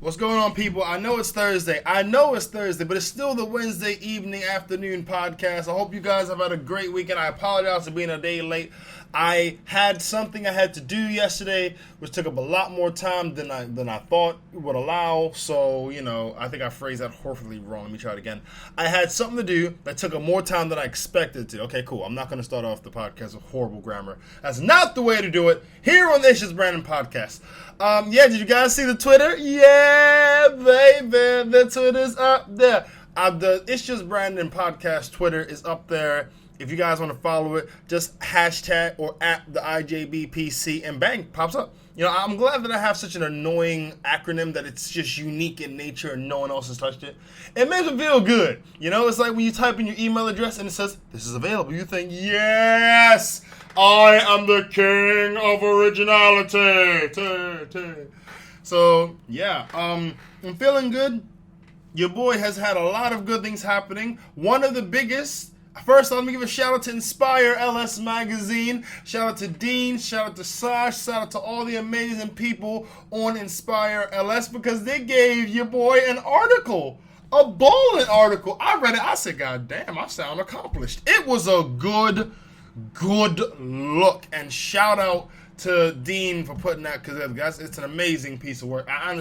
What's going on, people? I know it's Thursday, but it's still the Wednesday evening, afternoon podcast. I hope you guys have had a great weekend. I apologize for being a day late. I had something I had to do yesterday, which took up a lot more time than I thought it would allow. So, I think I phrased that horribly wrong. Let me try it again. I had something to do that took up more time than I expected to. Okay, cool. I'm not going to start off the podcast with horrible grammar. That's not the way to do it here on the ItsJusBrandon Podcast. Did you guys see the Twitter? Yeah, baby, the Twitter's up there. The ItsJusBrandon Podcast Twitter is up there. If you guys want to follow it, just hashtag or at the IJBPC and bang, pops up. I'm glad that I have such an annoying acronym that it's just unique in nature and no one else has touched it. It makes me feel good. It's like when you type in your email address and it says, this is available. You think, yes, I am the king of originality. So, I'm feeling good. Your boy has had a lot of good things happening. One of the biggest... First, let me give a shout out to Inspire LS Magazine. Shout out to Dean. Shout out to Sash. Shout out to all the amazing people on Inspire LS because they gave your boy an article, a bowling article. I read it. I said, God damn, I sound accomplished. It was a good look. And shout out to Dean for putting that because it's an amazing piece of work. I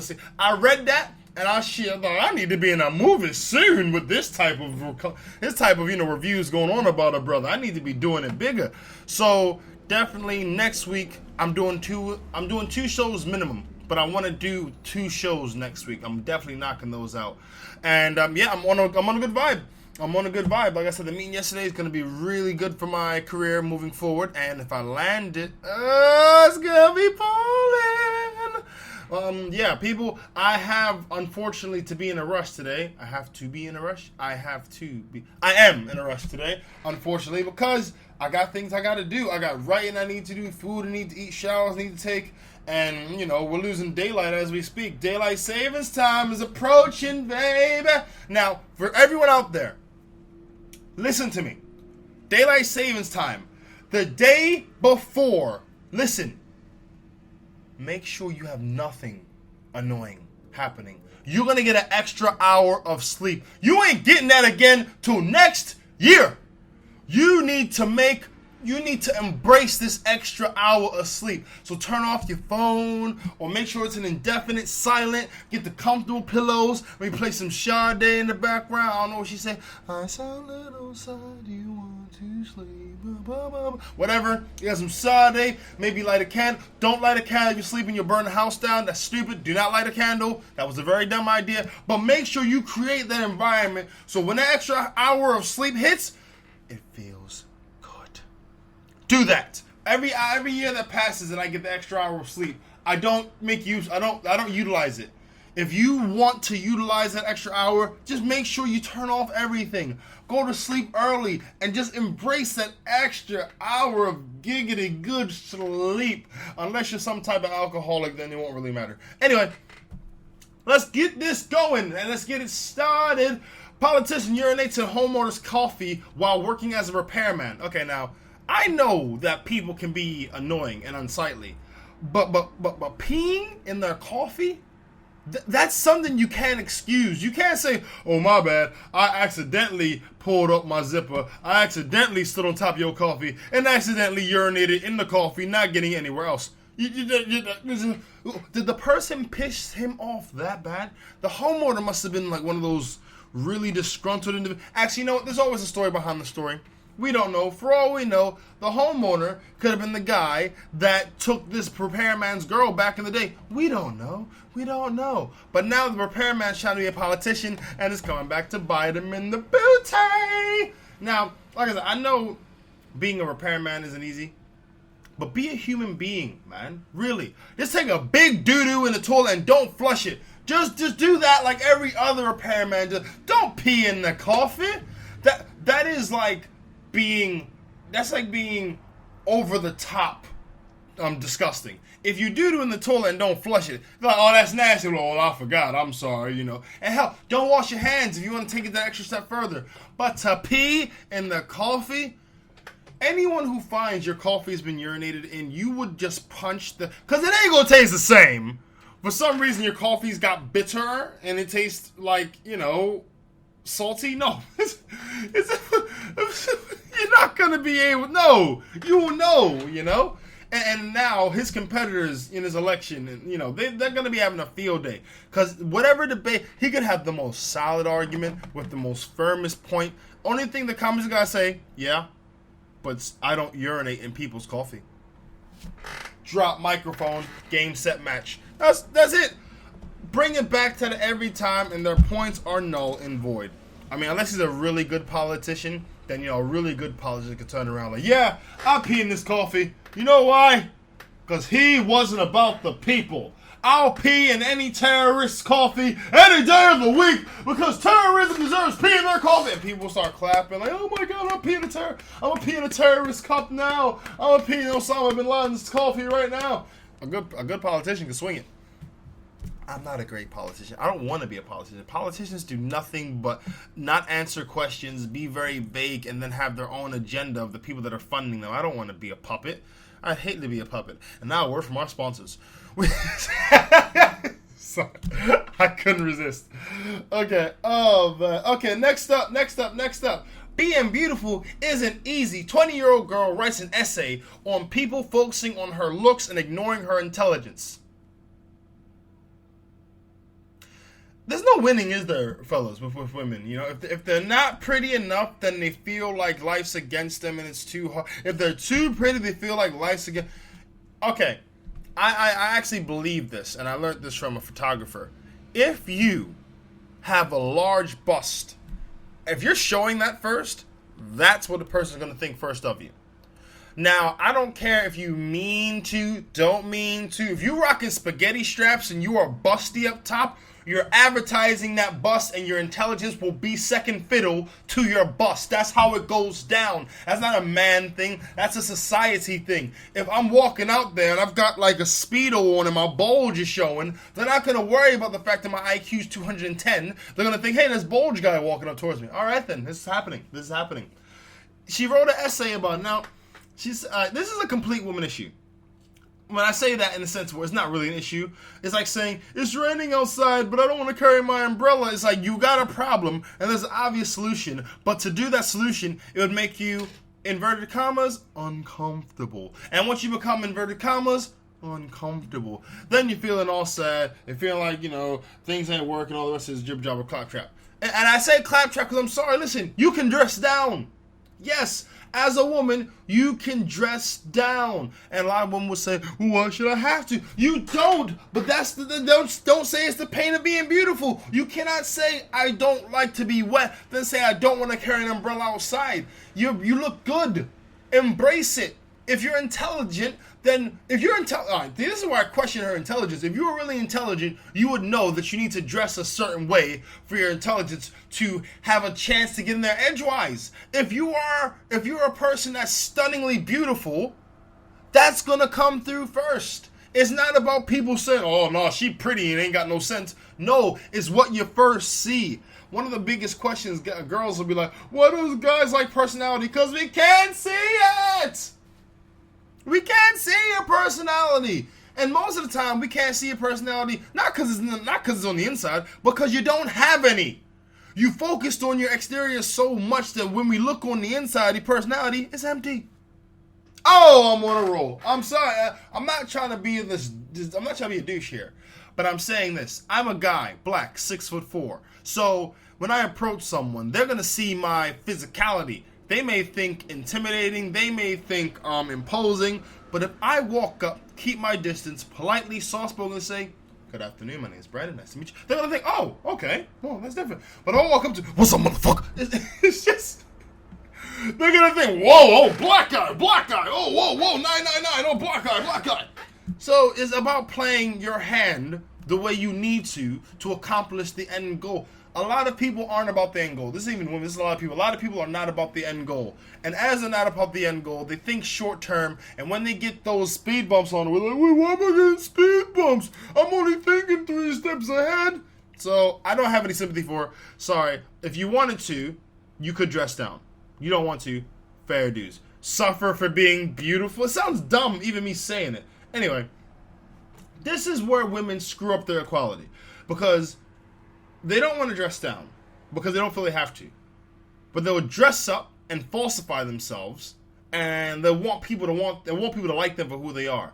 read that. And I need to be in a movie soon with this type of reviews going on about a brother. I need to be doing it bigger. So definitely next week I'm doing two shows minimum, but I want to do 2 shows next week. I'm definitely knocking those out. And I'm on a good vibe. Like I said, the meeting yesterday is going to be really good for my career moving forward. And if I land it, it's going to be Poland. People, I have, unfortunately, to be in a rush today. I am in a rush today, unfortunately, because I got things I got to do. I got writing I need to do, food I need to eat, showers I need to take, and, we're losing daylight as we speak. Daylight savings time is approaching, baby. Now, for everyone out there, listen to me. Daylight savings time. The day before, listen. Make sure you have nothing annoying happening. You're going to get an extra hour of sleep. You ain't getting that again till next year. You need to embrace this extra hour of sleep. So turn off your phone or make sure it's an indefinite silent. Get the comfortable pillows. Maybe play some Sade in the background. I don't know what she said. I saw little side, you want to sleep. Whatever. You got some Sade. Maybe light a candle. Don't light a candle if you're sleeping. You'll burn the house down. That's stupid. Do not light a candle. That was a very dumb idea. But make sure you create that environment so when that extra hour of sleep hits, it feels good. Do that. Every year that passes and I get the extra hour of sleep, I don't utilize it. If you want to utilize that extra hour, just make sure you turn off everything. Go to sleep early and just embrace that extra hour of giggity good sleep. Unless you're some type of alcoholic, then it won't really matter. Anyway, let's get this going and let's get it started. Politician urinates in homeowner's coffee while working as a repairman. Okay, now, I know that people can be annoying and unsightly, but peeing in their coffee? That's something you can't excuse. You can't say, oh, my bad, I accidentally pulled up my zipper, I accidentally stood on top of your coffee, and accidentally urinated in the coffee, not getting anywhere else. Did the person piss him off that bad? The homeowner must have been like one of those really disgruntled individuals. Actually, there's always a story behind the story. We don't know. For all we know, the homeowner could have been the guy that took this repairman's girl back in the day. We don't know. But now the repairman's trying to be a politician and is coming back to bite him in the booty. Now, like I said, I know being a repairman isn't easy, but be a human being, man. Really. Just take a big doo-doo in the toilet and don't flush it. Just do that like every other repairman. Just don't pee in the coffee. That is like being over the top disgusting. If you do in the toilet and don't flush it, they're like, oh, that's nasty. Oh, I forgot. I'm sorry, And hell, don't wash your hands if you want to take it that extra step further. But to pee in the coffee, anyone who finds your coffee has been urinated in, you would just punch because it ain't going to taste the same for some reason your coffee's got bitter and it tastes like, salty. No. You're not going to be able, no, you will know, And now his competitors in his election, and they're going to be having a field day. Because whatever debate, he could have the most solid argument with the most firmest point. Only thing the comments got to say, yeah, but I don't urinate in people's coffee. Drop microphone, game, set, match. That's it. Bring it back to the every time, and their points are null and void. I mean, unless he's a really good politician, then, a really good politician could turn around like, yeah, I pee in this coffee. You know why? Because he wasn't about the people. I'll pee in any terrorist's coffee any day of the week because terrorism deserves pee in their coffee. And people start clapping like, oh my God, I'm gonna pee in a terrorist cup now. I'm gonna pee in Osama bin Laden's coffee right now. A good politician can swing it. I'm not a great politician. I don't want to be a politician. Politicians do nothing but not answer questions, be very vague, and then have their own agenda of the people that are funding them. I don't want to be a puppet. I hate to be a puppet. And now a word from our sponsors. Sorry. I couldn't resist. Okay. Oh, man. Okay, next up. Being beautiful isn't easy. 20-year-old girl writes an essay on people focusing on her looks and ignoring her intelligence. There's no winning, is there, fellas, with women? If they're not pretty enough, then they feel like life's against them and it's too hard. If they're too pretty, they feel like life's against. Okay, I actually believe this, and I learned this from a photographer. If you have a large bust, if you're showing that first, that's what the person's going to think first of you. Now, I don't care if you mean to, don't mean to. If you're rocking spaghetti straps and you are busty up top, you're advertising that bust and your intelligence will be second fiddle to your bust. That's how it goes down. That's not a man thing. That's a society thing. If I'm walking out there and I've got like a Speedo on and my bulge is showing, they're not going to worry about the fact that my IQ is 210. They're going to think, hey, this bulge guy walking up towards me. All right, then. This is happening. She wrote an essay about it. Now, this is a complete woman issue. When I say that in a sense where it's not really an issue, it's like saying, it's raining outside, but I don't want to carry my umbrella. It's like, you got a problem, and there's an obvious solution. But to do that solution, it would make you, inverted commas, uncomfortable. And once you become inverted commas, uncomfortable, then you're feeling all sad. You're feeling like, things ain't working, all the rest is jib job or claptrap. And I say claptrap because I'm sorry, listen, you can dress down. Yes, as a woman, you can dress down. And a lot of women will say, why should I have to? You don't. But that's don't say it's the pain of being beautiful. You cannot say, I don't like to be wet, then say, I don't want to carry an umbrella outside. You look good. Embrace it. If you're intelligent, then this is where I question her intelligence. If you were really intelligent, you would know that you need to dress a certain way for your intelligence to have a chance to get in there edgewise. If you're a person that's stunningly beautiful, that's gonna come through first. It's not about people saying, oh no, she pretty and ain't got no sense. No, it's what you first see. One of the biggest questions girls will be like, why do guys like personality? Because we can't see it. We can't see your personality. And most of the time, we can't see your personality, not because it's on the inside, but because you don't have any. You focused on your exterior so much that when we look on the inside, your personality is empty. Oh, I'm on a roll. I'm sorry. I'm not trying to be I'm not trying to be a douche here. But I'm saying this. I'm a guy, black, 6'4". So when I approach someone, they're going to see my physicality. They may think intimidating, they may think imposing, but if I walk up, keep my distance, politely, soft-spoken, say, good afternoon, my name is Brandon, nice to meet you, they're going to think, oh, okay, well, that's different. But if I walk up to, what's up, motherfucker? It's just, they're going to think, whoa, black guy, oh, whoa, 999, oh, black guy. So it's about playing your hand the way you need to accomplish the end goal. A lot of people aren't about the end goal. This isn't even women, this is a lot of people. A lot of people are not about the end goal. And as they're not about the end goal, they think short term. And when they get those speed bumps on, we're like, wait, why am I getting speed bumps? I'm only thinking 3 steps ahead. So I don't have any sympathy for it. Sorry. If you wanted to, you could dress down. You don't want to, fair dues. Suffer for being beautiful. It sounds dumb, even me saying it. Anyway, this is where women screw up their equality. Because they don't want to dress down. Because they don't feel they have to. But they'll dress up and falsify themselves. And they want people to like them for who they are.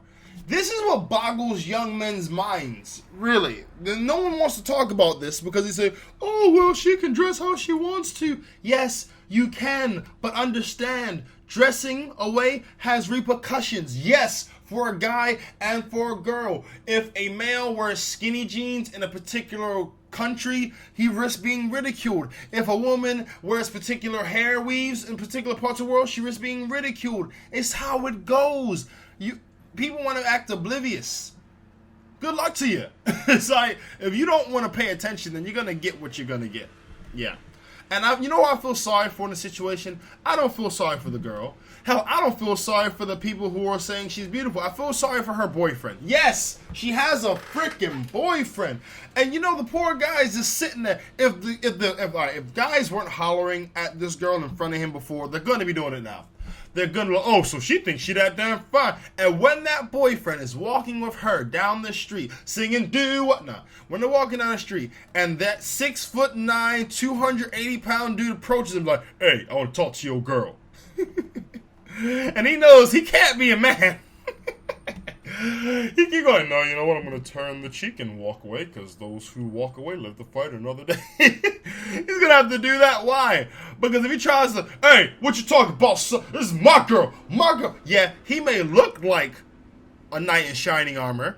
This is what boggles young men's minds, really. No one wants to talk about this because they say, oh, well, she can dress how she wants to. Yes, you can, but understand, dressing away has repercussions. Yes, for a guy and for a girl. If a male wears skinny jeans in a particular country, he risks being ridiculed. If a woman wears particular hair weaves in particular parts of the world, she risks being ridiculed. It's how it goes. People want to act oblivious. Good luck to you. It's like, if you don't want to pay attention, then you're going to get what you're going to get. Yeah. And you know what I feel sorry for in the situation? I don't feel sorry for the girl. Hell, I don't feel sorry for the people who are saying she's beautiful. I feel sorry for her boyfriend. Yes, she has a freaking boyfriend. And you know, the poor guy is just sitting there. If guys weren't hollering at this girl in front of him before, they're going to be doing it now. They're going to, oh, so she thinks she that damn fine. And when that boyfriend is walking with her down the street, singing, do what not. When they're walking down the street, and that 6'9", 280-pound dude approaches him like, hey, I want to talk to your girl. And he knows he can't be a man. He keep going, no, you know what, I'm going to turn the cheek and walk away, because those who walk away live to fight another day. He's going to have to do that. Why? Because if he tries to, hey, what you talking about, son? This is my girl. Yeah, he may look like a knight in shining armor,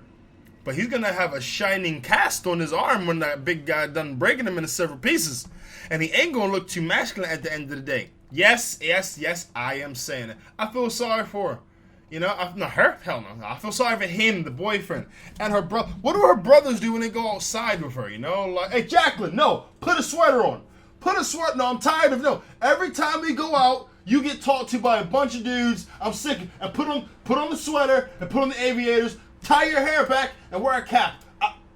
but he's going to have a shining cast on his arm when that big guy done breaking him into several pieces. And he ain't going to look too masculine at the end of the day. Yes, I am saying it. I feel sorry for her. You know, not her. Hell no. I feel sorry for him, the boyfriend, and her brother. What do her brothers do when they go outside with her? You know, like, hey, Jacqueline, no, put a sweater on. Put a sweater. No, I'm tired of no. Every time we go out, you get talked to by a bunch of dudes. I'm sick. And put on the sweater and put on the aviators. Tie your hair back and wear a cap.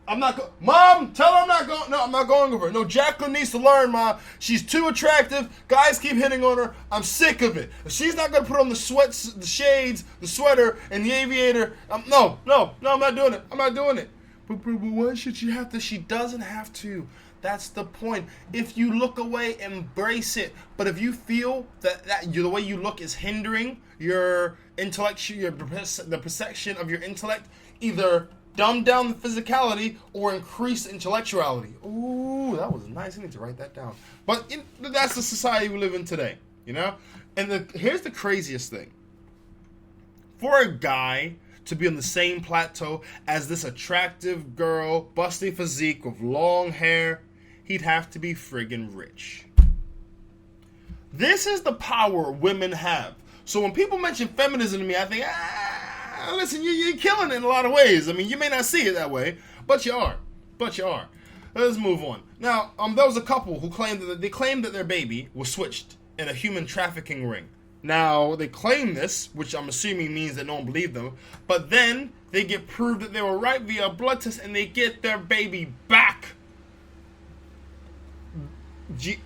I'm not going. Mom, tell her I'm not going. No, I'm not going with her. No, Jacqueline needs to learn, Mom. She's too attractive. Guys keep hitting on her. I'm sick of it. If she's not going to put on the sweats, the shades, the sweater, and the aviator, no, I'm not doing it. I'm not doing it. But why should she have to? She doesn't have to. That's the point. If you look away, embrace it. But if you feel that the way you look is hindering your intellect, the perception of your intellect, either dumb down the physicality or increase intellectuality. Ooh, that was nice. I need to write that down. But that's the society we live in today, you know? And here's the craziest thing. For a guy to be on the same plateau as this attractive girl, busty physique with long hair, he'd have to be friggin' rich. This is the power women have. So when people mention feminism to me, I think, listen, you're killing it in a lot of ways. I mean, you may not see it that way, but you are. Let's move on. Now, there was a couple who claimed that their baby was switched in a human trafficking ring. Now, they claim this, which I'm assuming means that no one believed them, but then they get proved that they were right via a blood test and they get their baby back.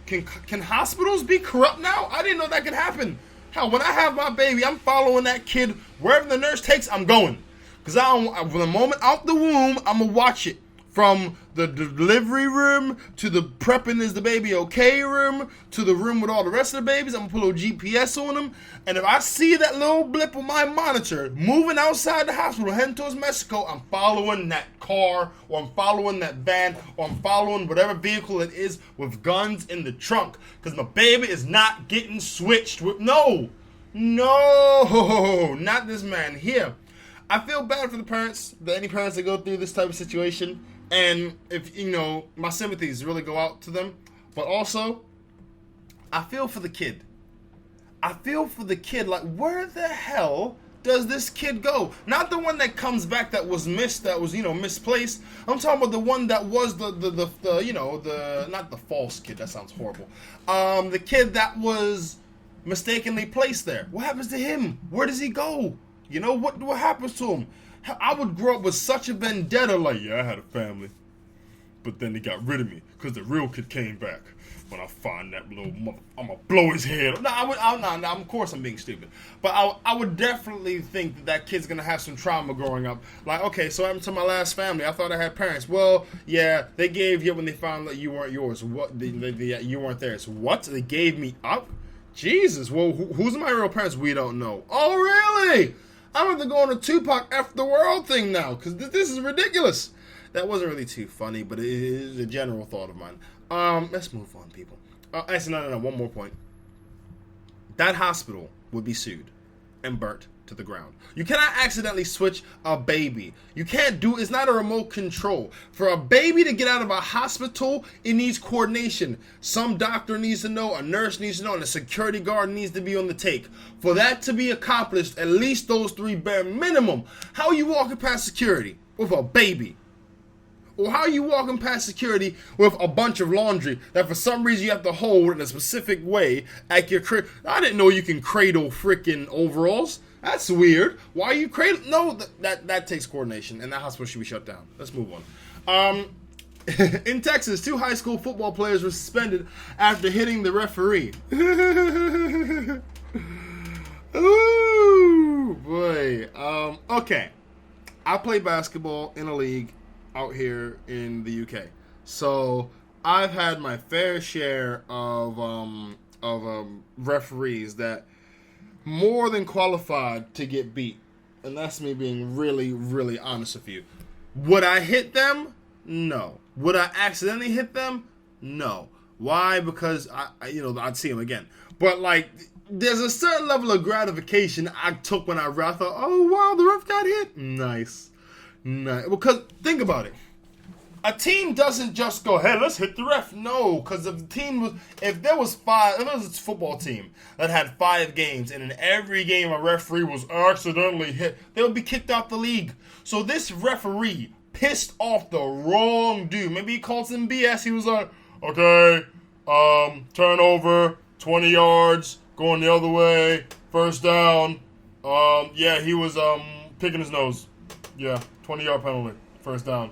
Can hospitals be corrupt now? I didn't know that could happen. Hell, when I have my baby, I'm following that kid wherever the nurse takes. I'm going, because from the moment out the womb, I'm gonna watch it from the delivery room to the prepping is the baby okay room to the room with all the rest of the babies. I'm gonna put a little GPS on them, and if I see that little blip on my monitor moving outside the hospital heading towards Mexico, I'm following that car, or I'm following that van, or I'm following whatever vehicle it is with guns in the trunk, because my baby is not getting switched with no, not this man here. I feel bad for the parents, any parents that go through this type of situation. And if, my sympathies really go out to them. But also, I feel for the kid. Like, where the hell does this kid go? Not the one that comes back that was misplaced. I'm talking about the one that was the not the false kid. That sounds horrible. The kid that was mistakenly placed there. What happens to him? Where does he go? What happens to him? I would grow up with such a vendetta, like, yeah, I had a family. But then they got rid of me because the real kid came back. When I find that little mother, I'm gonna blow his head. Of course I'm being stupid. But I would definitely think that kid's gonna have some trauma growing up. Like, okay, so I'm to my last family. I thought I had parents. Well, yeah, they gave you when they found that you weren't yours. What? You weren't theirs. What? They gave me up? Jesus. Well, who's my real parents? We don't know. Oh, really? I'm going to go on a Tupac F the world thing now because this is ridiculous. That wasn't really too funny, but it is a general thought of mine. Let's move on, people. Actually, no. One more point. That hospital would be sued and burnt to the ground. You cannot accidentally switch a baby. You can't do. It's not a remote control. For a baby to get out of a hospital, it needs coordination. Some doctor needs to know, a nurse needs to know, and a security guard needs to be on the take. For that to be accomplished, at least those three bare minimum. How are you walking past security with a baby? Or how are you walking past security with a bunch of laundry that for some reason you have to hold in a specific way at your crib? I didn't know you can cradle freaking overalls. That's weird. Why are you cradle? No, that takes coordination, and that hospital should be shut down. Let's move on. In Texas, 2 high school football players were suspended after hitting the referee. Ooh, boy. Okay. I play basketball in a league out here in the UK. So I've had my fair share of referees that more than qualified to get beat. And that's me being really, really honest with you. Would I hit them? No. Would I accidentally hit them? No. Why? Because I'd see them again. But like, there's a certain level of gratification I took when I thought, oh wow, the ref got hit. Nice. Because think about it. A team doesn't just go, hey, let's hit the ref. No, because if there was a football team that had 5 games and in every game a referee was accidentally hit, they would be kicked out the league. So this referee pissed off the wrong dude. Maybe he called some BS. He was like, okay, turnover, 20 yards, going the other way, first down. Yeah, he was picking his nose. Yeah, 20-yard penalty, first down.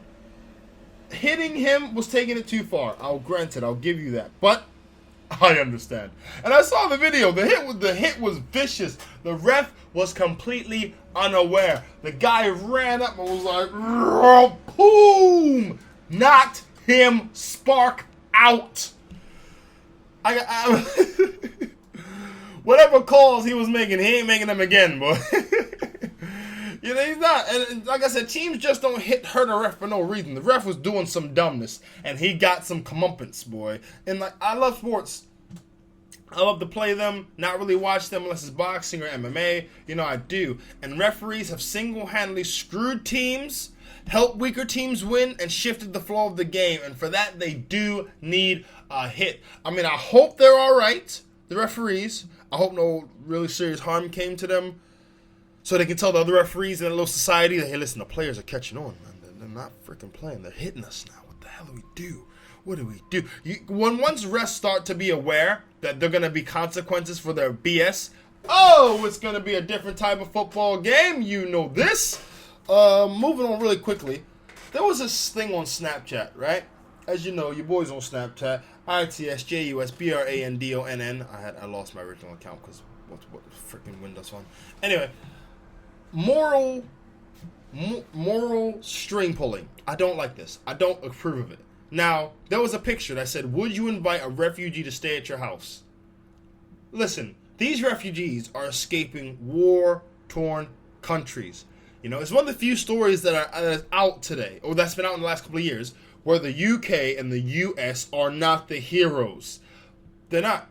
Hitting him was taking it too far. I'll grant it. I'll give you that. But I understand. And I saw the video. The hit was vicious. The ref was completely unaware. The guy ran up and was like, boom! Knocked him spark out. Whatever calls he was making, he ain't making them again, boy. He's not. And like I said, teams just don't hurt a ref for no reason. The ref was doing some dumbness, and he got some comeuppance, boy. And like, I love sports. I love to play them, not really watch them unless it's boxing or MMA. I do. And referees have single-handedly screwed teams, helped weaker teams win, and shifted the flow of the game. And for that, they do need a hit. I mean, I hope they're all right, the referees. I hope no really serious harm came to them. So they can tell the other referees in a little society that, hey, listen, the players are catching on, man. They're not freaking playing. They're hitting us now. What the hell do we do? What do we do? Once refs start to be aware that they're going to be consequences for their BS, it's going to be a different type of football game. You know this. Moving on really quickly. There was this thing on Snapchat, right? As you know, your boy's on Snapchat. ItsJusBrandon. I lost my original account because what freaking Windows Phone. Anyway. Moral string pulling. I don't like this. I don't approve of it. Now, there was a picture that said, would you invite a refugee to stay at your house? Listen, these refugees are escaping war-torn countries. It's one of the few stories that are out today, or that's been out in the last couple of years, where the UK and the US are not the heroes. They're not,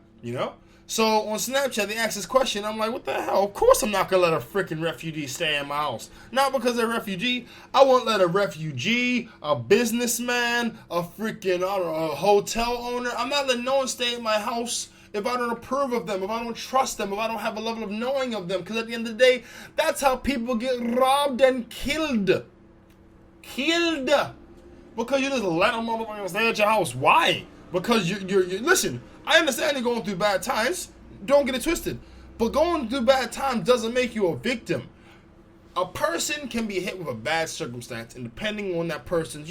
So on Snapchat, they asked this question. I'm like, what the hell? Of course I'm not going to let a freaking refugee stay in my house. Not because they're a refugee. I won't let a refugee, a businessman, a freaking, a hotel owner. I'm not letting no one stay in my house if I don't approve of them, if I don't trust them, if I don't have a level of knowing of them. Because at the end of the day, that's how people get robbed and killed. Because you just let them motherfuckers stay at your house. Why? Because you're listen, I understand you're going through bad times. Don't get it twisted. But going through bad times doesn't make you a victim. A person can be hit with a bad circumstance, and depending on that person's,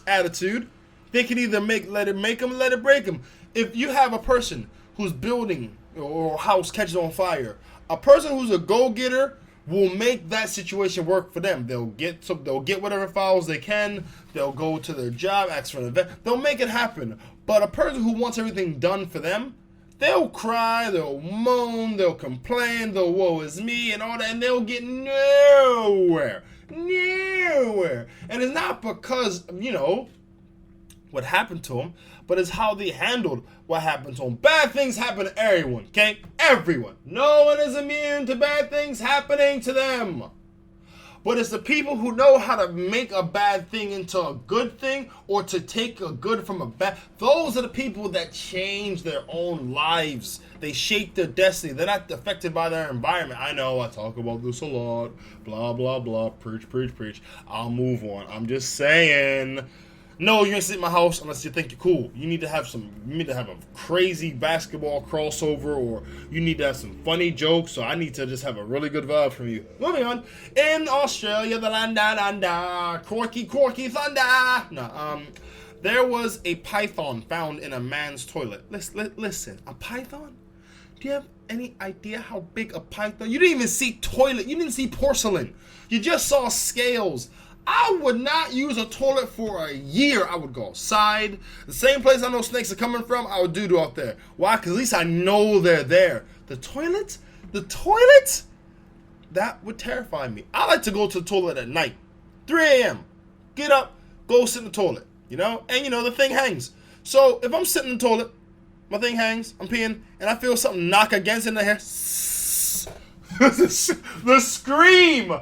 attitude, They can either let it make them, let it break them. If you have a person who's building or a house catches on fire, a person who's a go-getter will make that situation work for them. They'll get whatever files they can. They'll go to their job, ask for an event. They'll make it happen. But a person who wants everything done for them, they'll cry, they'll moan, they'll complain, they'll woe is me and all that, and they'll get nowhere. And it's not because, what happened to them, but it's how they handled what happened to them. Bad things happen to everyone, okay? Everyone. No one is immune to bad things happening to them. But it's the people who know how to make a bad thing into a good thing, or to take a good from a bad. Those are the people that change their own lives. They shape their destiny. They're not affected by their environment. I know, I talk about this a lot. Blah, blah, blah. Preach. I'll move on. I'm just saying. No, you're gonna sit in my house unless you think you're cool. You need to have a crazy basketball crossover, or you need to have some funny jokes, so I need to just have a really good vibe from you. Moving on. In Australia, the land down, Corky thunder. No, there was a python found in a man's toilet. Listen, a python? Do you have any idea how big a python? You didn't even see toilet. You didn't see porcelain. You just saw scales. I would not use a toilet for a year. I would go outside. The same place I know snakes are coming from, I would do out there. Why? Because at least I know they're there. The toilet? That would terrify me. I like to go to the toilet at night. 3 a.m. Get up, go sit in the toilet. And the thing hangs. So if I'm sitting in the toilet, my thing hangs, I'm peeing, and I feel something knock against it in the hair. The scream!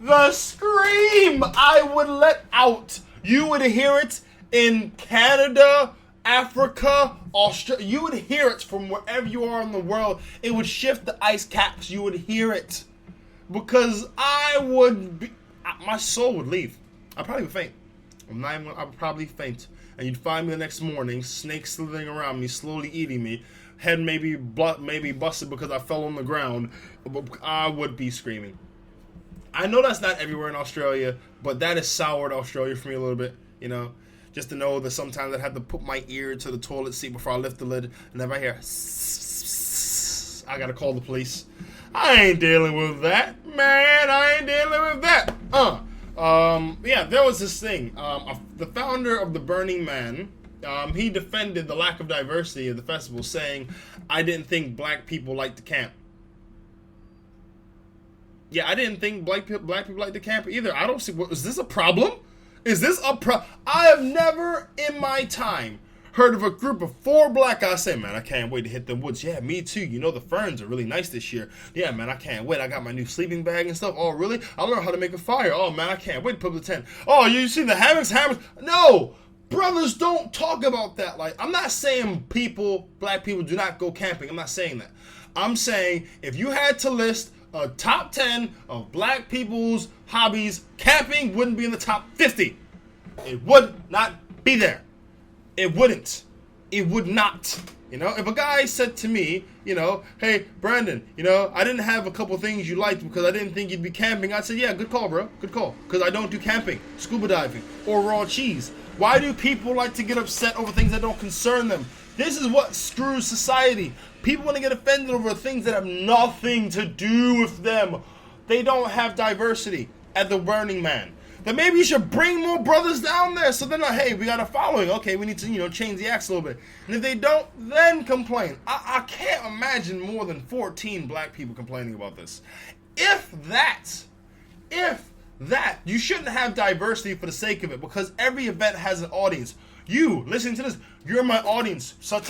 The scream I would let out. You would hear it in Canada, Africa, Australia. You would hear it from wherever you are in the world. It would shift the ice caps. You would hear it. Because my soul would leave. I'd probably faint. I would probably faint. And you'd find me the next morning, snakes slithering around me, slowly eating me. Head maybe busted because I fell on the ground. I would be screaming. I know that's not everywhere in Australia, but that has soured Australia for me a little bit, just to know that sometimes I'd have to put my ear to the toilet seat before I lift the lid, and if I hear, I gotta call the police. I ain't dealing with that, man. I ain't dealing with that. There was this thing. The founder of the Burning Man, he defended the lack of diversity of the festival, saying, I didn't think black people liked to camp. Yeah, I didn't think black people like to camp either. I don't see, is this a problem? I have never in my time heard of a group of 4 black guys say, man, I can't wait to hit the woods. Yeah, me too. The ferns are really nice this year. Yeah, man, I can't wait. I got my new sleeping bag and stuff. Oh, really? I learned how to make a fire. Oh, man, I can't wait to put up the tent. Oh, you see the hammocks? No! Brothers, don't talk about that. Like, I'm not saying black people do not go camping. I'm not saying that. I'm saying if you had to list a top 10 of black people's hobbies, camping wouldn't be in the top 50. It would not be there. It wouldn't. It would not. If a guy said to me, hey, Brandon, I didn't have a couple things you liked because I didn't think you'd be camping, I'd say, yeah, good call, bro. Good call. Because I don't do camping, scuba diving, or raw cheese. Why do people like to get upset over things that don't concern them? This is what screws society. People want to get offended over things that have nothing to do with them. They don't have diversity at the Burning Man. Then maybe you should bring more brothers down there. So they're not, hey, we got a following. Okay, we need to, change the acts a little bit. And if they don't, then complain. I can't imagine more than 14 black people complaining about this. If that, you shouldn't have diversity for the sake of it, because every event has an audience. You, listening to this, you're my audience. So I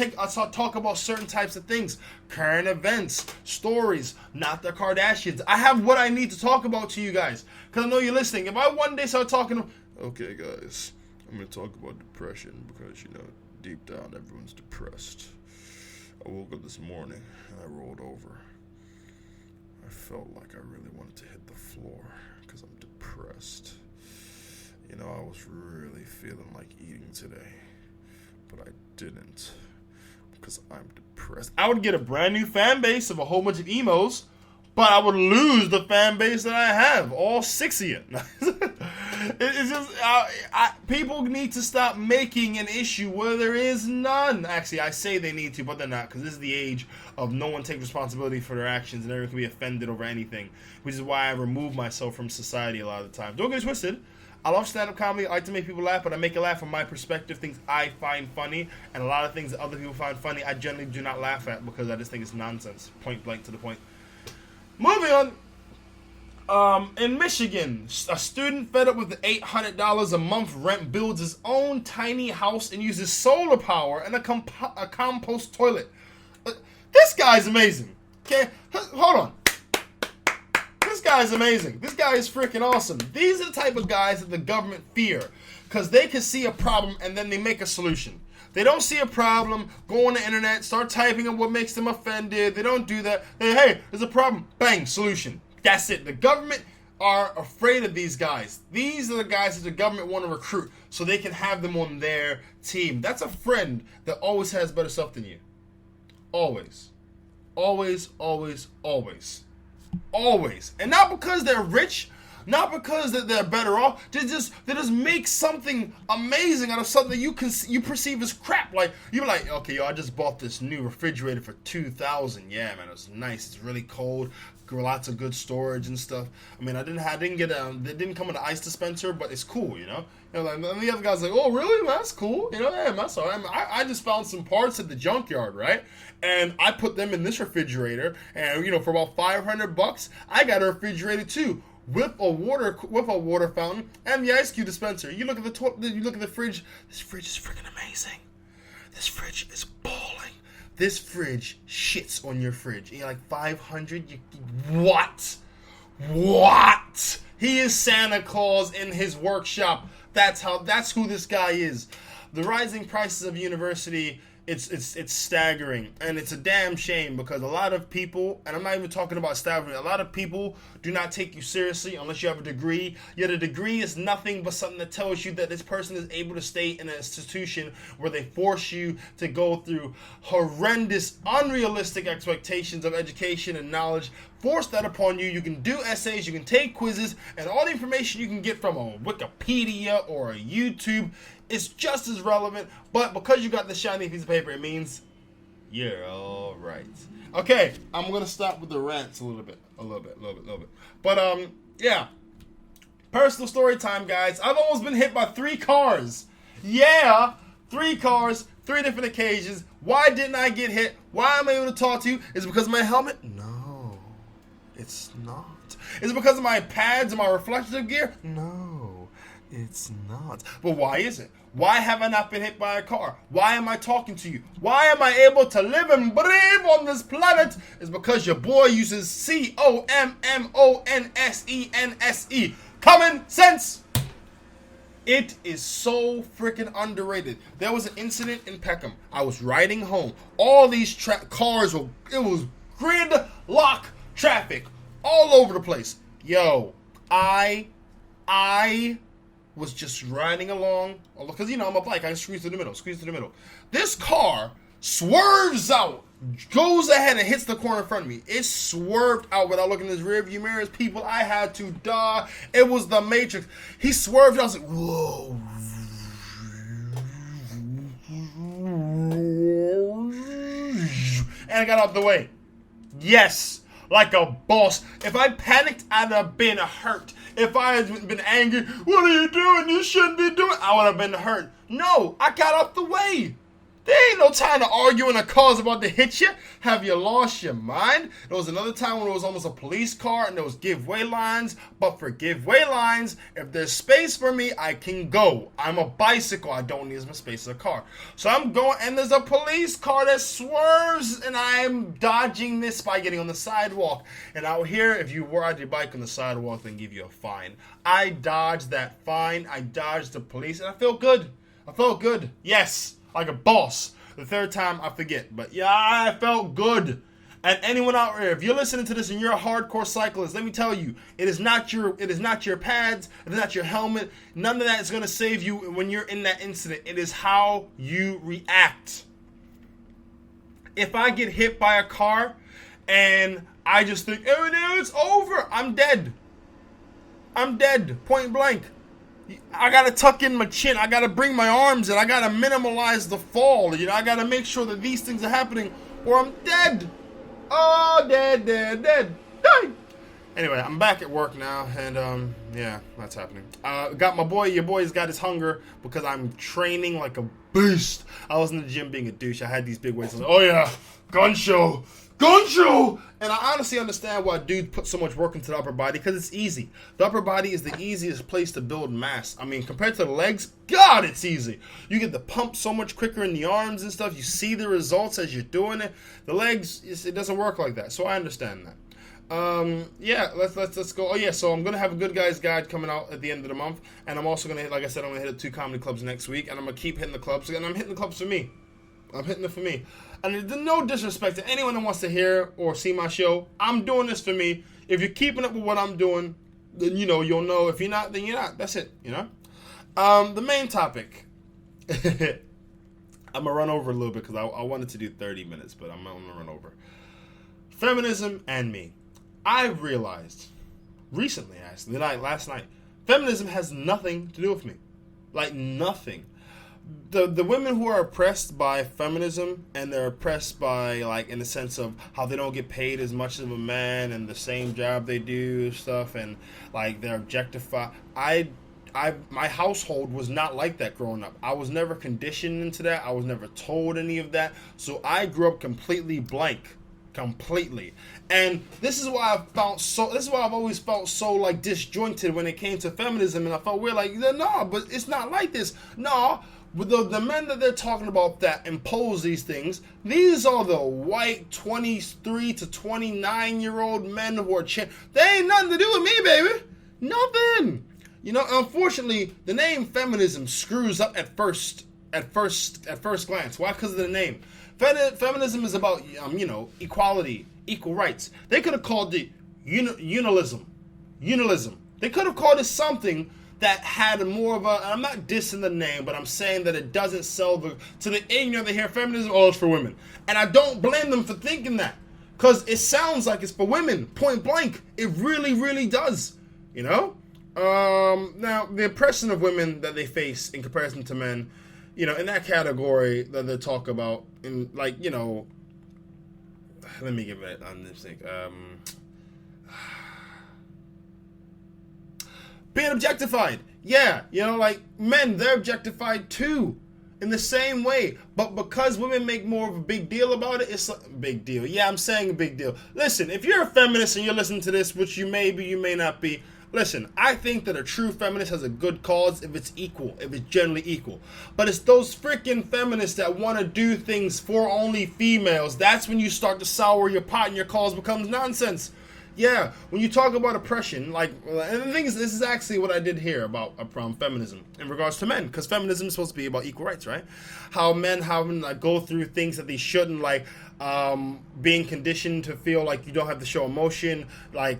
talk about certain types of things. Current events, stories, not the Kardashians. I have what I need to talk about to you guys, because I know you're listening. If I one day start talking to, okay guys, I'm going to talk about depression, because, deep down everyone's depressed. I woke up this morning and I rolled over. I felt like I really wanted to hit the floor because I'm depressed. I was really feeling like eating today, but I didn't because I'm depressed. I would get a brand new fan base of a whole bunch of emos, but I would lose the fan base that I have, all 6 of you. It's just people need to stop making an issue where there is none. Actually, I say they need to, but they're not, because this is the age of no one takes responsibility for their actions and everyone can be offended over anything, which is why I remove myself from society a lot of the time. Don't get it twisted. I love stand-up comedy. I like to make people laugh, but I make it laugh from my perspective, things I find funny, and a lot of things that other people find funny, I generally do not laugh at because I just think it's nonsense. Point blank to the point. Moving on. In Michigan, a student fed up with the $800 a month rent builds his own tiny house and uses solar power and a compost toilet. This guy's amazing. Okay, hold on. This guy's amazing. This guy is freaking awesome. These are the type of guys that the government fear because they can see a problem and then they make a solution. They don't see a problem, go on the internet, start typing in what makes them offended. They don't do that. Hey, there's a problem. Bang, solution. That's it. The government are afraid of these guys. These are the guys that the government want to recruit so they can have them on their team. That's a friend that always has better stuff than you. Always. Always, always, always. Always. And not because they're rich, not because that they're better off. They just make something amazing out of something you perceive as crap. Like you're like, okay, yo, I just bought this new refrigerator for $2,000. Yeah, man, it was nice. It's really cold. Lots of good storage and stuff. I mean, it didn't come with an ice dispenser, but it's cool, you know. Like, and the other guy's like, oh, really? That's cool. You know, yeah, that's all right. I just found some parts at the junkyard, right? And I put them in this refrigerator, and for about $500, I got a refrigerator too, with a water fountain and the ice cube dispenser. You look at the fridge. This fridge is freaking amazing. This fridge is balling. This fridge shits on your fridge. And you're like, 500? What? What? He is Santa Claus in his workshop. That's who this guy is. The rising prices of university, it's staggering, and it's a damn shame because a lot of people, and I'm not even talking about staggering, a lot of people do not take you seriously unless you have a degree. Yet a degree is nothing but something that tells you that this person is able to stay in an institution where they force you to go through horrendous, unrealistic expectations of education and knowledge. Force that upon you. You can do essays, you can take quizzes, and all the information you can get from a Wikipedia or a YouTube is just as relevant, but because you got the shiny piece of paper, it means you're all right. Okay, I'm gonna stop with the rants a little bit. But yeah, personal story time, guys. I've almost been hit by 3 cars. Yeah, 3 cars, 3 different occasions. Why didn't I get hit? Why am I able to talk to you? Is it because of my helmet? No, it's not. Is it because of my pads and my reflective gear? No, it's not. But why is it? Why have I not been hit by a car? Why am I talking to you? Why am I able to live and breathe on this planet? It's because your boy uses COMMONSENSE. Common sense. It is so freaking underrated. There was an incident in Peckham. I was riding home. All these cars it was gridlock traffic all over the place. Yo, I was just riding along, because I'm a bike, I squeeze to the middle. This car swerves out, goes ahead and hits the corner in front of me. It swerved out without looking in his rearview mirrors. People, I had to die. It was the Matrix. He swerved out. I was like, whoa. And I got out the way. Yes, like a boss. If I panicked, I'd have been hurt. If I had been angry, what are you doing? You shouldn't be doing. I would have been hurt. No, I got out the way. There ain't no time to argue when a car's about to hit you. Have you lost your mind? There was another time when it was almost a police car and there was giveaway lines. But for giveaway lines, if there's space for me, I can go. I'm a bicycle. I don't need as much space as a car. So I'm going, and there's a police car that swerves, and I'm dodging this by getting on the sidewalk. And out here, if you ride your bike on the sidewalk, they give you a fine. I dodged that fine. I dodged the police, and I felt good. Yes. Like a boss. The 3rd time, I forget. But yeah, I felt good. And anyone out there, if you're listening to this and you're a hardcore cyclist, let me tell you, it is not your pads, it is not your helmet. None of that is going to save you when you're in that incident. It is how you react. If I get hit by a car and I just think, oh no, it's over, I'm dead. Point blank. I gotta tuck in my chin. I gotta bring my arms in. I gotta minimalize the fall. I gotta make sure that these things are happening, or I'm dead. Oh, dead. Die. Anyway, I'm back at work now, and yeah, that's happening. Got my boy. Your boy's got his hunger because I'm training like a beast. I was in the gym being a douche. I had these big weights. I was like, oh yeah, gun show. And I honestly understand why dudes put so much work into the upper body, because it's easy. The upper body is the easiest place to build mass. I mean, compared to the legs, God, it's easy. You get the pump so much quicker in the arms and stuff. You see the results as you're doing it. The legs, it doesn't work like that. So I understand that. Yeah, let's go. Oh yeah, so I'm gonna have a good guys guide coming out at the end of the month, and I'm also gonna hit, like I said, I'm gonna hit 2 comedy clubs next week, and I'm gonna keep hitting the clubs, and I'm hitting the clubs for me. I'm hitting it for me. And no disrespect to anyone that wants to hear or see my show. I'm doing this for me. If you're keeping up with what I'm doing, then you'll know. If you're not, then you're not. That's it. The main topic. I'm gonna run over a little bit because I wanted to do 30 minutes, but I'm gonna run over. Feminism and me. I realized recently, actually, last night, feminism has nothing to do with me. Like nothing. The women who are oppressed by feminism, and they're oppressed by, like, in the sense of how they don't get paid as much as a man and the same job they do stuff, and like they're objectified. My household was not like that growing up. I was never conditioned into that. I was never told any of that. So I grew up completely blank. Completely. And this is why I've always felt so like disjointed when it came to feminism, and I felt weird, like, no, but it's not like this. No. But the men that they're talking about that impose these things, these are the white 23 to 29-year-old men who are they ain't nothing to do with me, baby. Nothing. Unfortunately, the name feminism screws up at first glance. Why? Because of the name. Feminism is about equality, equal rights. They could have called it unilism. They could have called it something that had more of a, I'm not dissing the name, but I'm saying that it doesn't sell to the ignorant. They hear feminism, oh, it's for women. And I don't blame them for thinking that, because it sounds like it's for women, point blank. It really, really does, Now, the oppression of women that they face in comparison to men, in that category that they talk about, in, like, let me give it on this thing. Being objectified. Yeah, like men, they're objectified too, in the same way. But because women make more of a big deal about it, it's a big deal. Yeah, I'm saying a big deal. Listen, if you're a feminist and you're listening to this, which you may be, you may not be, listen, I think that a true feminist has a good cause if it's equal, if it's generally equal. But it's those freaking feminists that want to do things for only females. That's when you start to sour your pot and your cause becomes nonsense. Yeah, when you talk about oppression, like, and the thing is, this is actually what I did hear about feminism in regards to men, because feminism is supposed to be about equal rights, right? How men having to go through things that they shouldn't, like being conditioned to feel like you don't have to show emotion, like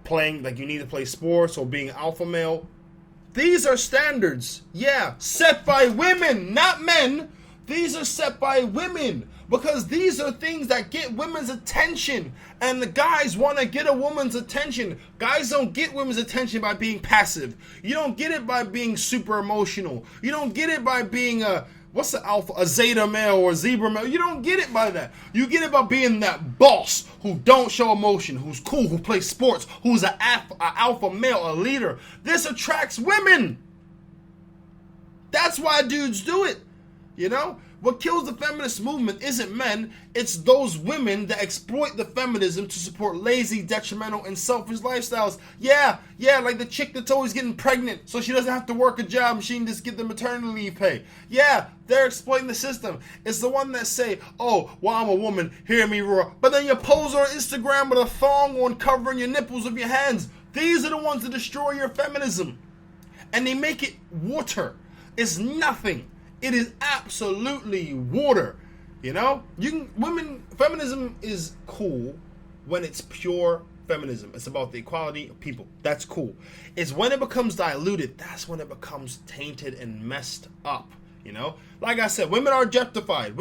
playing, like you need to play sports, or being alpha male. These are standards, yeah, set by women, not men. These are set by women, because these are things that get women's attention, and the guys want to get a woman's attention. Guys don't get women's attention by being passive. You don't get it by being super emotional. You don't get it by being what's the alpha, a zeta male or a zebra male. You don't get it by that. You get it by being that boss who don't show emotion, who's cool, who plays sports, who's an alpha male, a leader. This attracts women. That's why dudes do it. What kills the feminist movement isn't men, it's those women that exploit the feminism to support lazy, detrimental, and selfish lifestyles. Yeah, like the chick that's always getting pregnant so she doesn't have to work a job and she can just get the maternity leave pay. Yeah, they're exploiting the system. It's the one that say, oh, well, I'm a woman, hear me roar, but then you pose on Instagram with a thong on covering your nipples with your hands. These are the ones that destroy your feminism. And they make it water. It's nothing. It is absolutely water, feminism is cool when it's pure feminism. It's about the equality of people. That's cool. It's when it becomes diluted, that's when it becomes tainted and messed up, Like I said, women are objectified.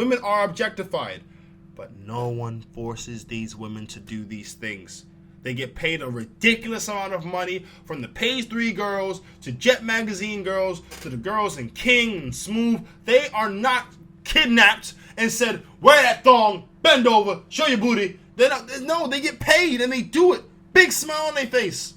But no one forces these women to do these things. They get paid a ridiculous amount of money, from the Page 3 girls to Jet Magazine girls to the girls in King and Smooth. They are not kidnapped and said, wear that thong, bend over, show your booty. No, they get paid and they do it. Big smile on their face.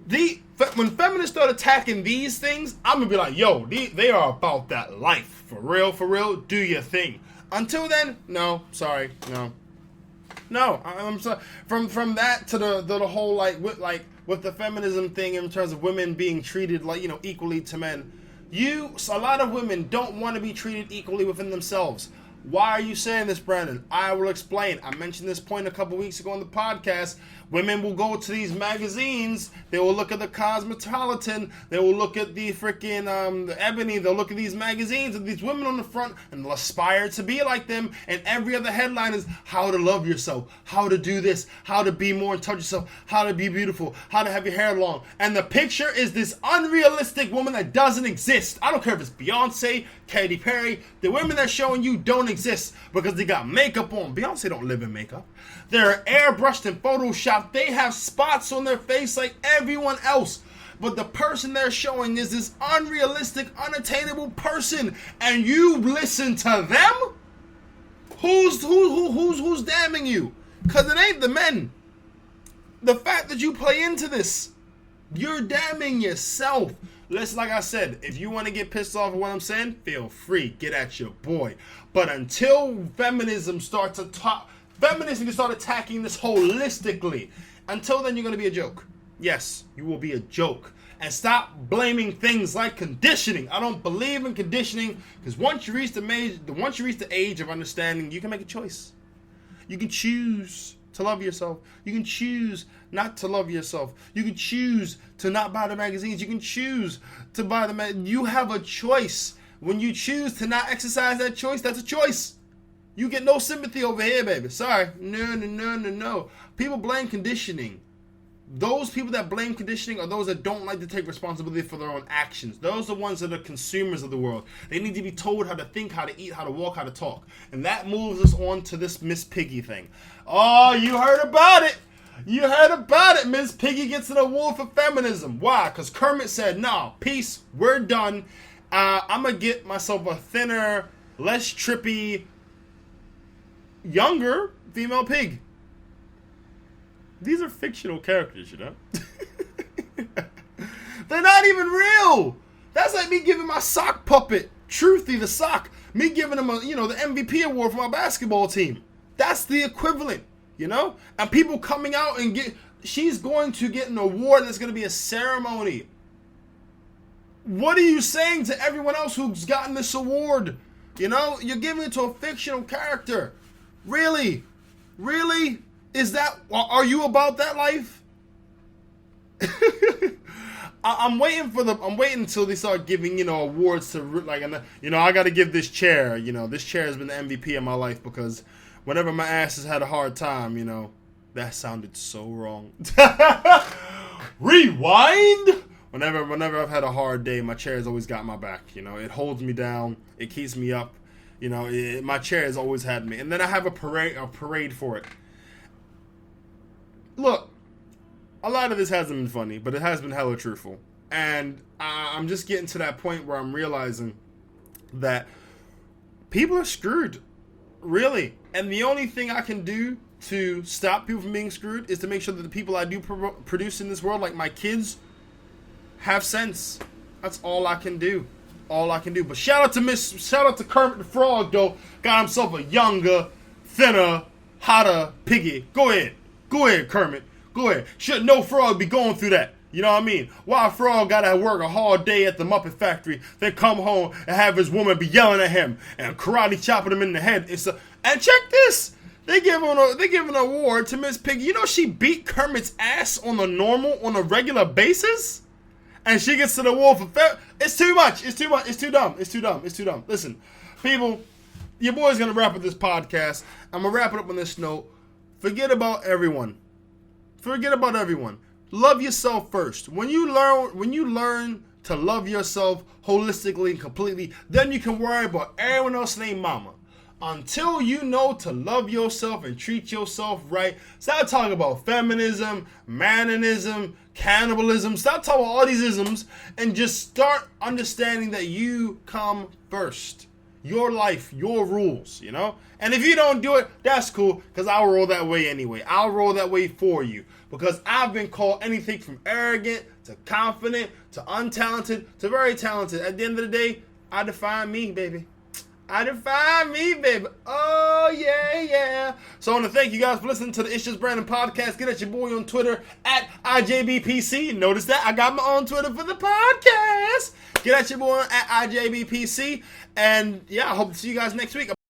When feminists start attacking these things, I'm going to be like, yo, they are about that life. For real, do your thing. Until then, no, sorry, no. No, I'm sorry. From that to the whole with the feminism thing in terms of women being treated equally to men. A lot of women don't want to be treated equally within themselves. Why are you saying this, Brandon? I will explain. I mentioned this point a couple weeks ago on the podcast. Women will go to these magazines. They will look at the Cosmopolitan. They will look at the freaking the Ebony. They'll look at these magazines with these women on the front and they'll aspire to be like them. And every other headline is how to love yourself, how to do this, how to be more in touch with yourself, how to be beautiful, how to have your hair long. And the picture is this unrealistic woman that doesn't exist. I don't care if it's Beyonce, Katy Perry. The women they're showing you don't exist because they got makeup on. Beyonce don't live in makeup. They're airbrushed and photoshopped. They have spots on their face like everyone else. But the person they're showing is this unrealistic, unattainable person. And you listen to them? Who's damning you? Because it ain't the men. The fact that you play into this, you're damning yourself. Listen, like I said, if you want to get pissed off at what I'm saying, feel free. Get at your boy. But until feminism starts to talk, feminism can start attacking this holistically. Until then, you're going to be a joke. Yes, you will be a joke. And stop blaming things like conditioning. I don't believe in conditioning because once you reach the age of understanding, you can make a choice. You can choose to love yourself. You can choose not to love yourself. You can choose to not buy the magazines. You can choose to buy the You have a choice. When you choose to not exercise that choice, that's a choice. You get no sympathy over here, baby. Sorry. No. People blame conditioning. Those people that blame conditioning are those that don't like to take responsibility for their own actions. Those are the ones that are consumers of the world. They need to be told how to think, how to eat, how to walk, how to talk. And that moves us on to this Miss Piggy thing. Oh, you heard about it. You heard about it. Miss Piggy gets an award for feminism. Why? Because Kermit said, no, peace, we're done. I'm going to get myself a thinner, less trippy, younger female pig. These are fictional characters, you know? They're not even real. That's like me giving my sock puppet, Truthy the sock, me giving him the MVP award for my basketball team. That's the equivalent, you know? And people coming out and she's going to get an award that's going to be a ceremony. What are you saying to everyone else who's gotten this award? You know, you're giving it to a fictional character. Really? Really? Are you about that life? I'm waiting until they start giving, awards to I got to give this chair, this chair has been the MVP of my life because whenever my ass has had a hard time, that sounded so wrong. Rewind. Whenever I've had a hard day, my chair has always got my back, it holds me down, it keeps me up, my chair has always had me. And then I have a parade for it. Look, a lot of this hasn't been funny, but it has been hella truthful. And I'm just getting to that point where I'm realizing that people are screwed. Really. And the only thing I can do to stop people from being screwed is to make sure that the people I do produce in this world, like my kids, have sense. That's all I can do. But shout out to Kermit the Frog, though. Got himself a younger, thinner, hotter Piggy. Go ahead, Kermit. Go ahead. Should no frog be going through that? You know what I mean? Why a frog gotta work a hard day at the Muppet Factory, then come home and have his woman be yelling at him and karate chopping him in the head. And check this. They give an award to Miss Piggy. She beat Kermit's ass on a regular basis? And she gets an award for It's too much. It's too dumb. Listen, people, your boy's gonna wrap up this podcast. I'm gonna wrap it up on this note. Forget about everyone. Love yourself first. When you learn to love yourself holistically and completely, then you can worry about everyone else named mama. until you know to love yourself and treat yourself right, stop talking about feminism, manism, cannibalism. Stop talking about all these isms and just start understanding that you come first. Your life, your rules, you know? And if you don't do it, that's cool, because I'll roll that way anyway. I'll roll that way for you, because I've been called anything from arrogant to confident to untalented to very talented. At the end of the day, I define me, baby. I define me, baby. Oh, yeah, yeah. So I want to thank you guys for listening to the ItsJusBrandon Podcast. Get at your boy on Twitter at IJBPC. Notice that I got my own Twitter for the podcast. Get at your boy at IJBPC. And yeah, I hope to see you guys next week.